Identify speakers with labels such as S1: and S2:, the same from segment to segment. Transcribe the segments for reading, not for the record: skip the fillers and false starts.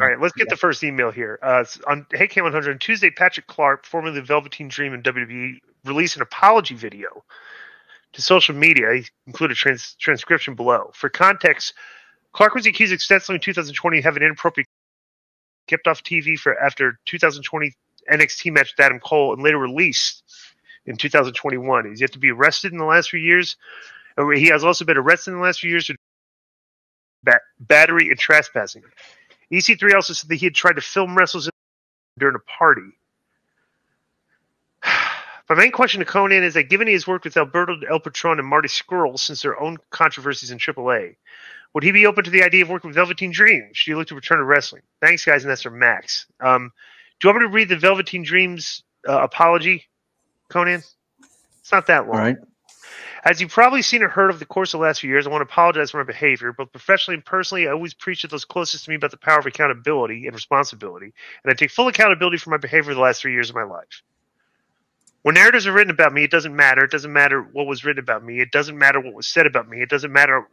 S1: All right, let's get the first email here. On Hey K100 on Tuesday, Patrick Clark, formerly the Velveteen Dream in WWE, released an apology video to social media. He included transcription below. For context, Clark was accused extensively in 2020 of having inappropriate kept off TV after 2020 NXT match with Adam Cole and later released in 2021. He's yet to be arrested in the last few years. He has also been arrested in the last few years for battery and trespassing. EC3 also said that he had tried to film wrestlers during a party. My main question to Konnan is that given he has worked with Alberto El Patron and Marty Scurll since their own controversies in AAA, would he be open to the idea of working with Velveteen Dream? Should he look to return to wrestling? Thanks, guys, and that's from Max. Do you want me to read the Velveteen Dream's apology, Konnan? It's not that long.
S2: All right.
S1: As you've probably seen or heard over the course of the last few years, I want to apologize for my behavior. Both professionally and personally, I always preach to those closest to me about the power of accountability and responsibility, and I take full accountability for my behavior the last 3 years of my life. When narratives are written about me, it doesn't matter. It doesn't matter what was written about me. It doesn't matter what was said about me. It doesn't matter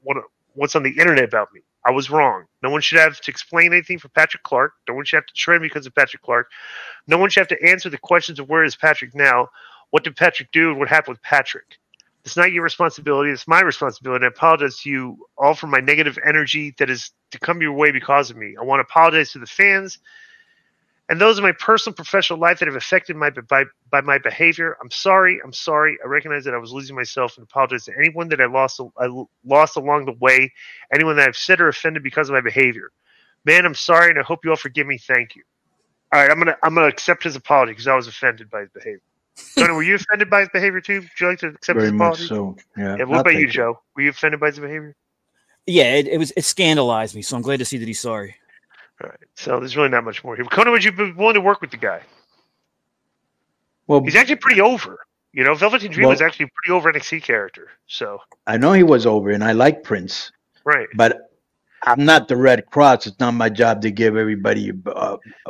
S1: what's on the internet about me. I was wrong. No one should have to explain anything for Patrick Clark. No one should have to trend because of Patrick Clark. No one should have to answer the questions of where is Patrick now, what did Patrick do, and what happened with Patrick. It's not your responsibility. It's my responsibility. And I apologize to you all for my negative energy that is to come your way because of me. I want to apologize to the fans and those in my personal professional life that have affected by my behavior. I'm sorry. I'm sorry. I recognize that I was losing myself and apologize to anyone that I lost along the way, anyone that I've said or offended because of my behavior. Man, I'm sorry, and I hope you all forgive me. Thank you. All right, I'm gonna accept his apology because I was offended by his behavior. Tony, were you offended by his behavior too? Would you like to accept his apology?
S2: Very much so. Yeah.
S1: What about you, Joe? Were you offended by his behavior?
S3: Yeah, it scandalized me. So I'm glad to see that he's sorry.
S1: All right. So there's really not much more here. Konnan, would you be willing to work with the guy?
S2: Well,
S1: he's actually pretty over. You know, Velveteen Dream was actually a pretty over NXT character. So
S2: I know he was over, and I like Prince.
S1: Right.
S2: But I'm not the Red Cross. It's not my job to give everybody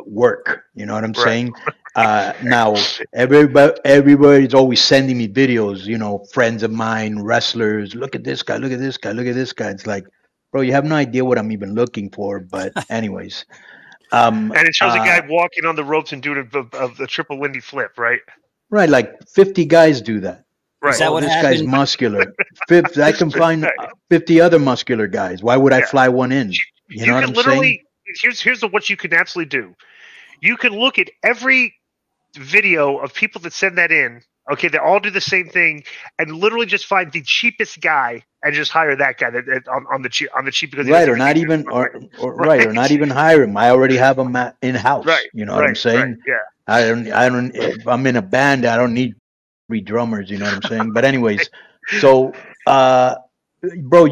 S2: work. You know what I'm saying? Now, everybody's always sending me videos, you know, friends of mine, wrestlers. Look at this guy. Look at this guy. Look at this guy. It's like, bro, you have no idea what I'm even looking for. But anyways.
S1: And it shows a guy walking on the ropes and doing a triple Lindy flip, right?
S2: Right. Like 50 guys do that.
S1: Right.
S3: Is that what
S2: this
S3: happened?
S2: guy's muscular. I can find 50 other muscular guys. Why would I fly one in? You know what I'm saying?
S1: Here's what you can absolutely do. You can look at every video of people that send that in. Okay, they all do the same thing, and literally just find the cheapest guy and just hire that guy on the cheap because
S2: right, or not even hire him. I already have him in house.
S1: Right,
S2: you know what I'm saying?
S1: Right, yeah.
S2: I don't. If I'm in a band, I don't need 3 drummers. You know what I'm saying? But anyways, so bro,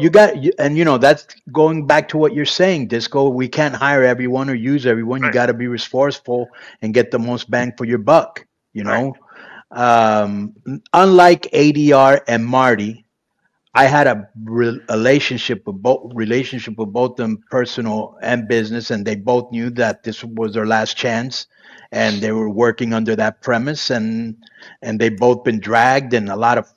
S2: and you know that's going back to what you're saying, Disco. We can't hire everyone or use everyone. You got to be resourceful and get the most bang for your buck. You know. Unlike ADR and Marty, I had a relationship with both them, personal and business, and they both knew that this was their last chance, and they were working under that premise, and they both been dragged, and a lot of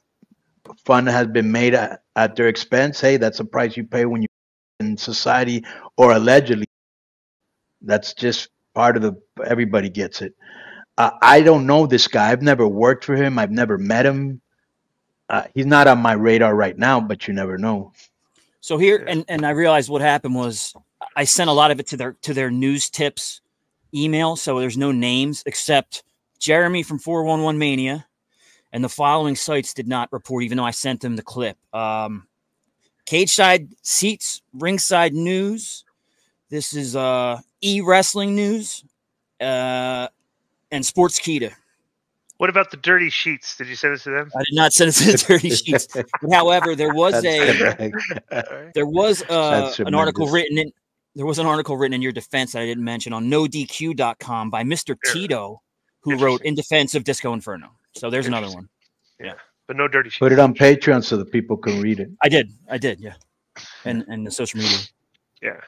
S2: fun has been made at their expense. Hey, that's the price you pay when you're in society, or allegedly. That's just part of everybody gets it. I don't know this guy. I've never worked for him. I've never met him. He's not on my radar right now, but you never know.
S3: So here, and I realized what happened was I sent a lot of it to their news tips email. So there's no names except Jeremy from 411 Mania, and the following sites did not report, even though I sent them the clip. Cage Side Seats, Ringside News. This is E-Wrestling News. And Sportskeeda.
S1: What about the Dirty Sheets? Did you send it to them?
S3: I did not send it to the Dirty Sheets. However, there was an article written in your defense that I didn't mention on NoDQ.com by Mr. Tito, who wrote in defense of Disco Inferno. So there's another one.
S1: Yeah, but no Dirty Sheets.
S2: Put it on Patreon so the people can read it.
S3: I did. Yeah, and the social media.
S1: Yeah.